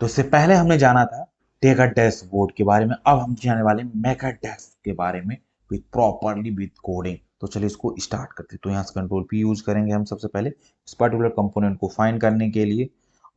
तो इससे पहले हमने जाना था टेक अ डैशबोर्ड के बारे में, अब हम जाने वाले मेक अ डैश के बारे में विद प्रॉपरली विद कोडिंग। तो चलिए इसको स्टार्ट करते हैं। तो यहाँ से कंट्रोल पी यूज करेंगे हम सबसे पहले इस पर्टिकुलर कंपोनेंट को फाइंड करने के लिए,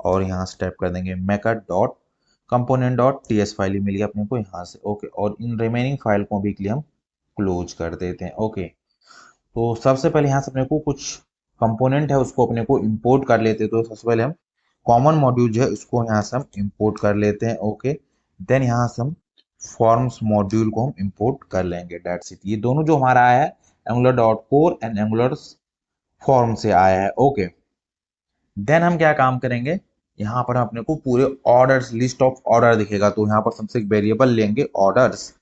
और यहाँ से टाइप कर देंगे मेकअ dot component dot T S file मिल गया अपने को यहाँ से। ओके, और इन रिमेनिंग फाइल को भी हम क्लोज कर देते हैं। ओके, तो सबसे पहले यहाँ से अपने को कुछ कंपोनेंट है उसको अपने को इंपोर्ट कर लेते हैं। तो सबसे पहले हम कॉमन मॉड्यूल जो है उसको यहाँ से हम इंपोर्ट कर लेते हैं। ओके, देन यहाँ से हम फॉर्म्स मॉड्यूल को हम इंपोर्ट कर लेंगे। That's it. ये दोनों जो हमारा आया है angular dot core and angular form से आया है। ओके, देन हम क्या काम करेंगे, यहाँ पर अपने को पूरे ऑर्डर्स, लिस्ट ऑफ ऑर्डर दिखेगा। तो यहाँ पर सबसे एक वेरिएबल लेंगे ऑर्डर्स,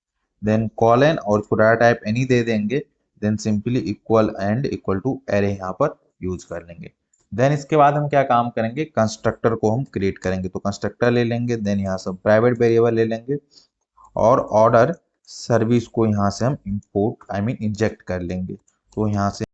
देन कॉलन और उसको डाटा टाइप एनी दे देंगे, then simply equal and equal to array यहाँ पर यूज कर लेंगे। देन इसके बाद हम क्या काम करेंगे, कंस्ट्रक्टर को हम क्रिएट करेंगे। तो कंस्ट्रक्टर ले लेंगे, देन यहाँ से प्राइवेट वेरिएबल ले लेंगे और ऑर्डर सर्विस को यहाँ से हम इंपोर्ट इंजेक्ट कर लेंगे। तो यहाँ से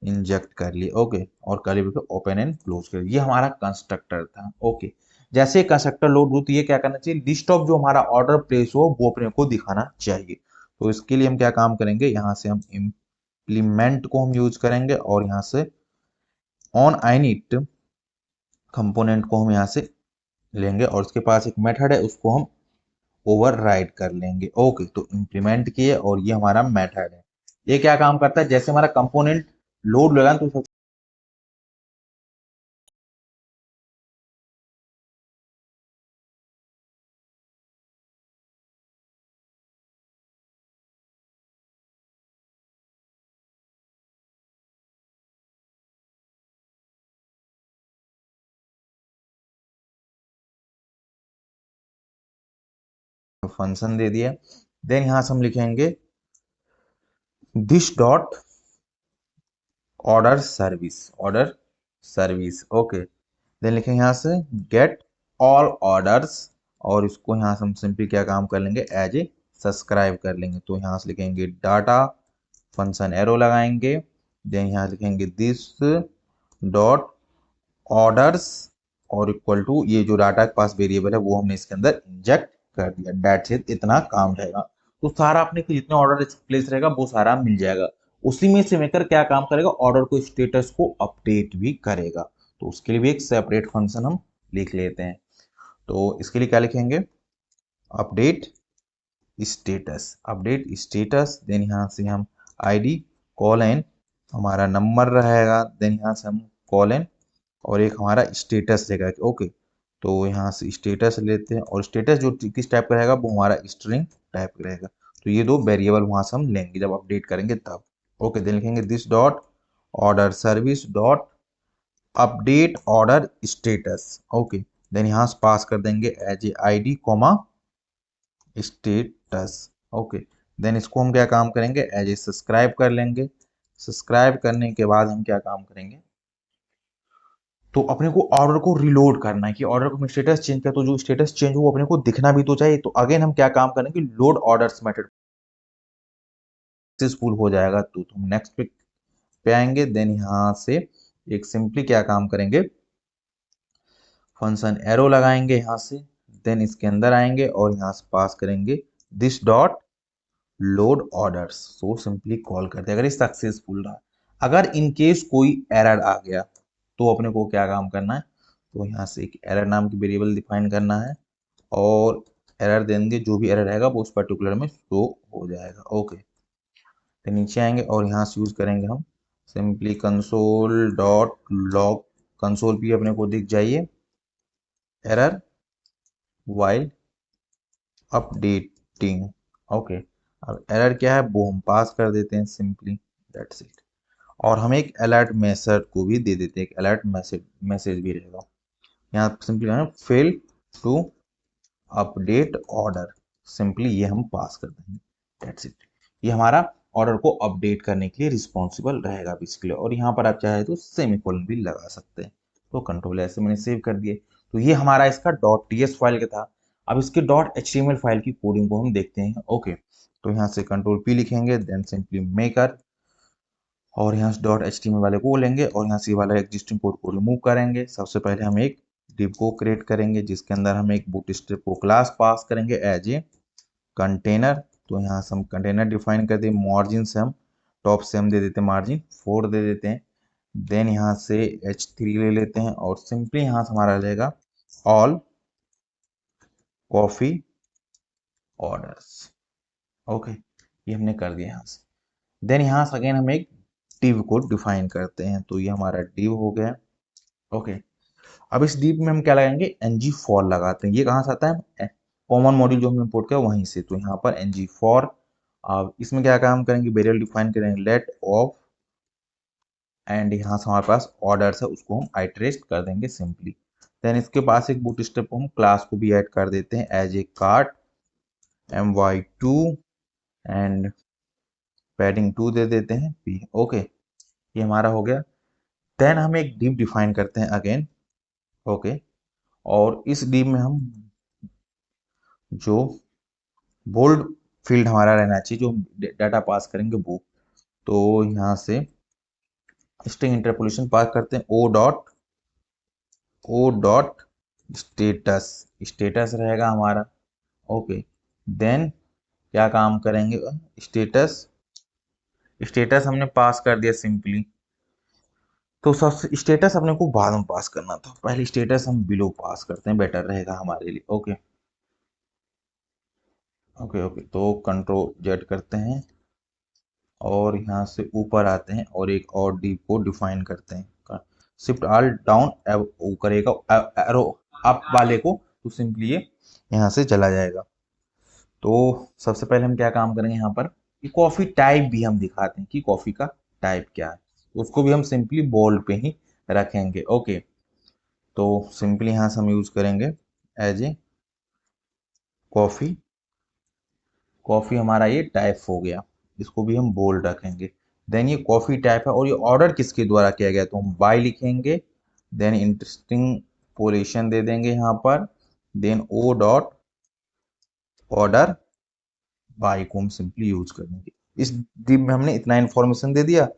इंजेक्ट कर लिए। ओके, और curly bracket open and close कर, ये हमारा कंस्ट्रक्टर था। ओके, जैसे कंस्ट्रक्टर लोड हो तो ये क्या करना चाहिए, लिस्ट ऑफ जो हमारा ऑर्डर प्लेस हो वो अपने को दिखाना चाहिए। तो इसके लिए हम क्या काम करेंगे, यहाँ से हम इम्प्लीमेंट को हम यूज करेंगे और यहाँ से ऑन init कंपोनेंट को हम यहाँ से लेंगे और उसके पास एक मेथड है उसको हम ओवरराइड कर लेंगे। ओके, तो इम्प्लीमेंट किए और ये हमारा मेथड है। ये क्या काम करता है, जैसे हमारा कंपोनेंट लोड लगा तो फंक्शन दे दिया। देन यहाँ से हम लिखेंगे this dot order service. Okay, then लिखेंगे यहाँ से गेट ऑल ऑर्डर्स और इसको यहाँ से हम सिंपली क्या काम कर लेंगे, एज ए सब्सक्राइब कर लेंगे। तो यहाँ से लिखेंगे डाटा फंक्शन एरो लगाएंगे, देन यहाँ लिखेंगे दिस डॉट ऑर्डर्स और इक्वल टू ये जो डाटा के पास वेरिएबल है वो हमने इसके अंदर इंजेक्ट कर दिया। डेट्स इट, इतना काम रहेगा। तो सारा अपने को जितने ऑर्डर प्लेस रहेगा वो सारा मिल जाएगा। उसी में से मेकर क्या काम करेगा, ऑर्डर को स्टेटस को अपडेट भी करेगा। तो उसके लिए भी एक सेपरेट फंक्शन हम लिख लेते हैं। तो इसके लिए क्या लिखेंगे, अपडेट स्टेटस देन यहाँ से हम आईडी कॉलन हमारा नंबर रहेगा, देन यहाँ से हम कॉलन और एक हमारा स्टेटस रहेगा। ओके, तो यहाँ से स्टेटस लेते हैं और स्टेटस जो किस टाइप का रहेगा वो हमारा स्ट्रिंग टाइप का रहेगा। तो ये दो वेरिएबल वहां से हम लेंगे जब अपडेट करेंगे तब। ओके, देन लिखेंगे this dot order service dot update order status. Okay, then यहाँ से पास कर देंगे as a ID comma status. Okay, then इसको हम क्या काम करेंगे, एज ए सब्सक्राइब कर लेंगे। सब्सक्राइब करने के बाद हम क्या काम करेंगे, तो अपने को ऑर्डर को रिलोड करना है कि ऑर्डर को स्टेटस चेंज किया तो जो स्टेटस चेंज हो अपने को दिखना भी तो चाहिए। तो अगेन हम क्या काम करेंगे, लोड ऑर्डर्स मेथड सक्सेसफुल हो जाएगा तो हम नेक्स्ट पे आएंगे। देन यहाँ से एक सिंपली क्या काम करेंगे, फंक्शन एरो लगाएंगे यहाँ से, देन इसके अंदर आएंगे और यहाँ से पास करेंगे this dot load orders. So simply call करते हैं अगर ये सक्सेसफुल रहा। अगर इन केस कोई एरर आ गया तो अपने को क्या काम करना है, तो यहाँ से एक एरर नाम की वेरिएबल डिफाइन करना है और एरर देंगे, जो भी एरर रहेगा वो उस पर्टिकुलर में शो हो जाएगा। ओके, तो नीचे आएंगे और यहाँ से यूज करेंगे हम simply console dot log, console भी अपने को दिख जाइए एरर वाइल अपडेटिंग। ओके, अब एरर क्या है वो हम पास कर देते हैं सिंपली, दैट्स इट। और हम एक अलर्ट मैसेज को भी दे देते हैं, एक अलर्ट मैसेज भी रहेगा। यहाँ simply fail to update order, simply ये हम पास कर देंगे, दैट्स इट। ये हमारा ऑर्डर को अपडेट करने के लिए रिस्पॉन्सिबल रहेगा बेसिकली। और यहाँ पर आप चाहे तो सेमीकोलन भी लगा सकते हैं। तो कंट्रोल ऐसे मैंने सेव कर दिए। तो ये हमारा इसका डॉट टीएस फाइल का था। अब इसके डॉट एचटीएमएल फाइल की कोडिंग को हम देखते हैं। ओके, तो यहाँ से कंट्रोल पी लिखेंगे, देन सिंपली मेकर और यहाँ से डॉट एचटीएमएल वाले को लेंगे और यहाँ से वाला एग्जिस्टिंग कोड को रिमूव करेंगे। सबसे पहले हम एक डिव को क्रिएट करेंगे जिसके अंदर हम एक बूटस्ट्रैप को क्लास पास करेंगे एज ए कंटेनर। तो यहाँ से हम कंटेनर डिफाइन कर दें, मार्जिन से हम टॉप से हम दे देते हैं मार्जिन 4 दे देते हैं। देन यहाँ से H3 ले लेते हैं और सिंपली यहाँ से हमारा रहेगा ऑल कॉफी ऑर्डर्स। ओके, ये हमने कर दिया यहाँ से। देन यहाँ से अगेन हम एक डिव को डिफाइन करते हैं, तो ये हमारा डिव हो गया। ओके, अब इस डिव में हम क्या लगाएंगे, ng for लगाते हैं। ये कहाँ से आता है, कॉमन मॉड्यूल जो हमने इंपोर्ट किया वहीं से। तो यहाँ पर ng for, अब इसमें क्या काम करेंगे, वेरिएबल डिफाइन करेंगे लेट ऑफ, एंड यहाँ से हमारे पास ऑर्डर्स है उसको हम आइटरेट कर देंगे सिंपली। देन इसके पास एक बूटस्ट्रैप को हम क्लास को भी ऐड कर देते हैं as a cart my2 and padding 2 दे देते हैं p। ओके, ये हमारा हो गया। देन हम एक डिव डिफाइन करते हैं अगेन। ओके, और इस डिव में हम जो बोल्ड फील्ड हमारा रहना चाहिए, जो डाटा पास करेंगे वो, तो यहाँ से स्ट्रिंग इंटरपोलेशन पास करते हैं ओ डॉट स्टेटस, स्टेटस रहेगा हमारा। ओके, देन क्या काम करेंगे, स्टेटस, स्टेटस हमने पास कर दिया सिंपली। तो सब स्टेटस अपने को बाद में पास करना था, पहले स्टेटस हम बिलो पास करते हैं, बेटर रहेगा हमारे लिए। ओके ओके ओके, तो कंट्रोल जेड करते हैं और यहाँ से ऊपर आते हैं और एक और डी को डिफाइन करते हैं। शिफ्ट आल डाउन वो करेगा एरो अप वाले को, तो सिंपली ये यहाँ से चला जाएगा। तो सबसे पहले हम क्या काम करेंगे, यहाँ पर कि कॉफी टाइप भी हम दिखाते हैं कि कॉफी का टाइप क्या है, तो उसको भी हम सिंपली बोल्ड पे ही रखेंगे। ओके, तो सिंपली यहाँ से हम यूज करेंगे एज ए कॉफी, कॉफी हमारा ये टाइप हो गया, इसको भी हम बोल्ड रखेंगे। देन ये कॉफी टाइप है और ये ऑर्डर किसके द्वारा किया गया, तो हम बाय लिखेंगे। देन इंटरेस्टिंग पोजीशन दे देंगे यहाँ पर। Then o dot order by को हम सिंपली यूज करेंगे। इस डिव में हमने इतना इन्फॉर्मेशन दे दिया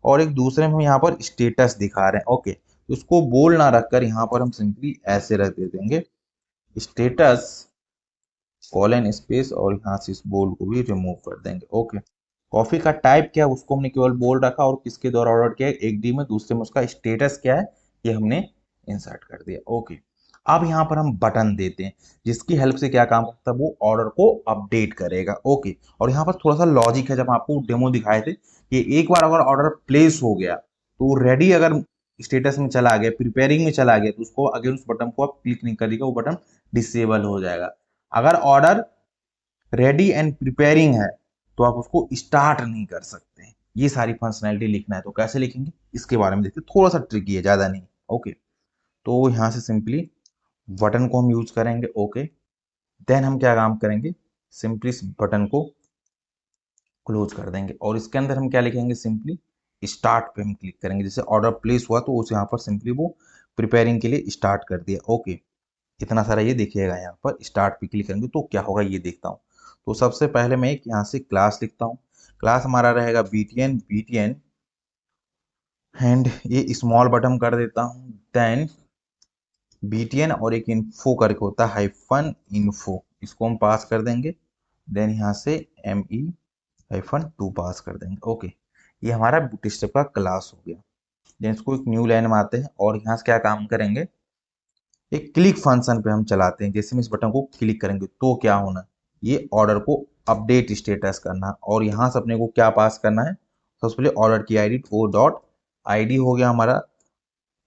और एक दूसरे में हम यहाँ पर स्टेटस दिखा रहे हैं। ओके, तो उसको बोल ना रखकर यहाँ पर हम सिंपली ऐसे रख दे देंगे स्टेटस कॉलन स्पेस, और यहाँ से इस बोल्ड को भी रिमूव कर देंगे। ओके, कॉफी का टाइप क्या है उसको हमने केवल बोल्ड रखा और किसके द्वारा ऑर्डर किया है, एक डी में, दूसरे में उसका स्टेटस क्या है ये हमने इंसर्ट कर दिया। ओके, अब यहाँ पर हम बटन देते हैं जिसकी हेल्प से क्या काम करता है, वो ऑर्डर को अपडेट करेगा। ओके, और यहाँ पर थोड़ा सा लॉजिक है, जब आपको डेमो दिखाए थे कि एक बार अगर ऑर्डर प्लेस हो गया तो रेडी अगर स्टेटस में चला गया, प्रिपेयरिंग में चला गया, तो उसको अगर उस बटन को आप क्लिक नहीं करेगा वो बटन डिसेबल हो जाएगा। अगर ऑर्डर रेडी एंड प्रिपेयरिंग है तो आप उसको स्टार्ट नहीं कर सकते। ये सारी फंक्शनैलिटी लिखना है, तो कैसे लिखेंगे इसके बारे में देखते हैं, थोड़ा सा ट्रिकी है, ज्यादा नहीं। ओके, तो यहाँ से सिंपली बटन को हम यूज करेंगे। ओके, देन हम क्या काम करेंगे, सिंपली इस बटन को क्लोज कर देंगे और इसके अंदर हम क्या लिखेंगे, सिंपली स्टार्ट पे हम क्लिक करेंगे। जैसे ऑर्डर प्लेस हुआ तो उस यहाँ पर सिंपली वो प्रिपेयरिंग के लिए स्टार्ट कर दिया। ओके, इतना सारा ये देखिएगा, यहाँ पर स्टार्ट पे क्लिक करेंगे तो क्या होगा ये देखता हूँ। तो सबसे पहले मैं एक यहाँ से क्लास लिखता हूँ, क्लास हमारा रहेगा btn एंड ये स्मॉल बटन कर देता हूँ। देन btn और एक इन्फो करके होता है हाइफन इन्फो, इसको हम पास कर देंगे। देन यहाँ से me-2 पास कर देंगे। ओके, ये हमारा बूटस्ट्रैप का क्लास हो गया। देन इसको एक न्यू लाइन में आते हैं और यहाँ से क्या काम करेंगे, एक क्लिक फंक्शन पे हम चलाते हैं। जैसे हम इस बटन को क्लिक करेंगे तो क्या होना, ये ऑर्डर को अपडेट स्टेटस करना, और यहाँ से अपने को क्या पास करना है, सबसे पहले ऑर्डर की आईडी ओ डॉट आईडी हो गया हमारा,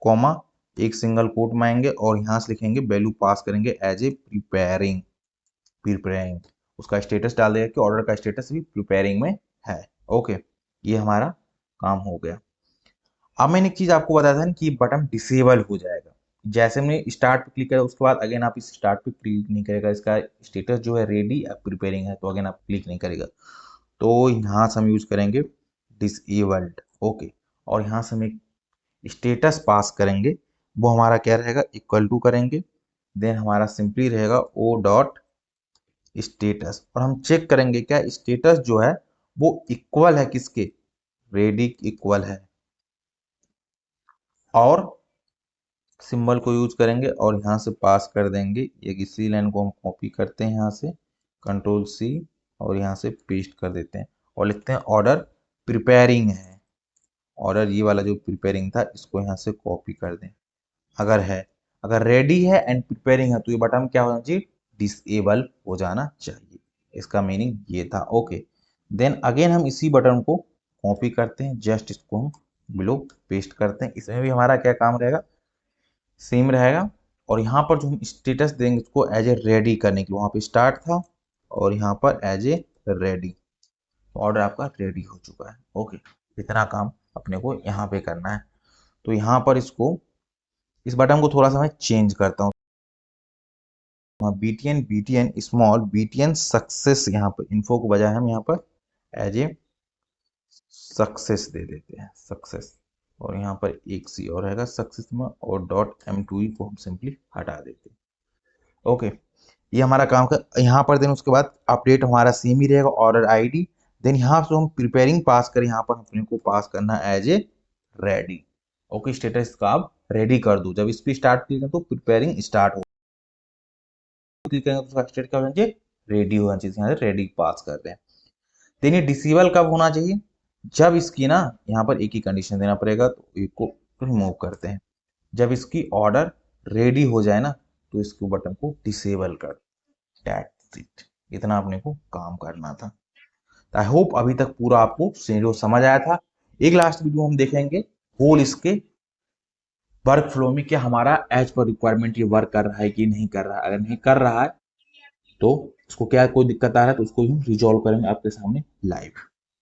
कॉमा एक सिंगल कोट में आएंगे और यहाँ से लिखेंगे वैल्यू पास करेंगे एज ए प्रिपेयरिंग, प्रिपेयरिंग उसका स्टेटस डाल देगा कि ऑर्डर का स्टेटस भी प्रिपेयरिंग में है। ओके, ये हमारा काम हो गया। अब मैंने एक चीज आपको बताया था कि बटन डिसेबल हो जाएगा जैसे हमने स्टार्ट पे क्लिक करा, उसके बाद अगेन आप इस स्टार्ट पे क्लिक नहीं करेगा, इसका स्टेटस जो है रेडी प्रिपेयरिंग है, तो अगेन आप क्लिक नहीं करेगा। तो यहाँ से हम यूज करेंगे डिसेबल्ड। ओके, और यहाँ से हम एक स्टेटस पास करेंगे, वो हमारा क्या रहेगा, इक्वल टू करेंगे। देन हमारा सिंपली रहेगा ओ डॉट स्टेटस, और हम चेक करेंगे क्या स्टेटस जो है वो इक्वल है किसके, रेडी इक्वल है, और सिंबल को यूज करेंगे और यहाँ से पास कर देंगे। ये इसी लाइन को हम कॉपी करते हैं यहाँ से, कंट्रोल सी, और यहाँ से पेस्ट कर देते हैं और लिखते हैं ऑर्डर प्रिपेयरिंग है। ऑर्डर ये वाला जो प्रिपेयरिंग था इसको यहाँ से कॉपी कर दें। अगर है, अगर रेडी है एंड प्रिपेयरिंग है तो ये बटन क्या होना चाहिए, डिसेबल हो जाना चाहिए। इसका मीनिंग ये था। ओके, देन अगेन हम इसी बटन को कॉपी करते हैं, जस्ट इसको हम बिलो पेस्ट करते हैं। इसमें भी हमारा क्या काम रहेगा, सेम रहेगा। और यहाँ पर जो हम स्टेटस देंगे इसको एज ए रेडी करने के लिए, वहाँ पे स्टार्ट था और यहाँ पर एज ए रेडी, तो ऑर्डर आपका रेडी हो चुका है। ओके, इतना काम अपने को यहाँ पे करना है। तो यहाँ पर इसको, इस बटन को थोड़ा सा मैं चेंज करता हूँ। बीटीएन स्मॉल बीटीएन सक्सेस, यहाँ पर इन्फो को बजाय हम यहाँ पर एज ए सक्सेस दे देते हैं, सक्सेस। और यहाँ पर एक सी और रहेगा सक्सेस में, और .m2e को हम सिंपली हटा देते हैं। ओके, ये हमारा काम का यहाँ पर। देन उसके बाद अपडेट हमारा सेम ही रहेगा, ऑर्डर आईडी। देन यहाँ से हम प्रिपेयरिंग पास करें, यहाँ पर अपने को पास करना as a ready. Okay, status का आप रेडी कर दो। जब इस पर स्टार्ट क्लिक करें तो प्रिपेयरिंग स्टार्ट हो, क्लिक करेंगे तो उसका स्टेट क्या होना चाहिए, रेडी होना चाहिए। यहाँ से रेडी पास कर रहे हैं। देन ये डिसेबल कब होना चाहिए, जब इसकी ना यहाँ पर एक ही कंडीशन देना पड़ेगा, तो एक को रिमूव करते हैं। जब इसकी ऑर्डर रेडी हो जाए ना तो इसको बटन को डिसेबल कर, दैट्स इट। इतना अपने को काम करना था। आई होप अभी तक पूरा आपको सिनेरियो समझ आया था। एक लास्ट वीडियो हम देखेंगे होल इसके वर्क फ्लो में, क्या हमारा एज पर रिक्वायरमेंट ये वर्क कर रहा है कि नहीं कर रहा है। अगर नहीं कर रहा है तो उसको क्या कोई दिक्कत आ रहा है तो उसको हम रिजॉल्व करेंगे आपके सामने लाइव।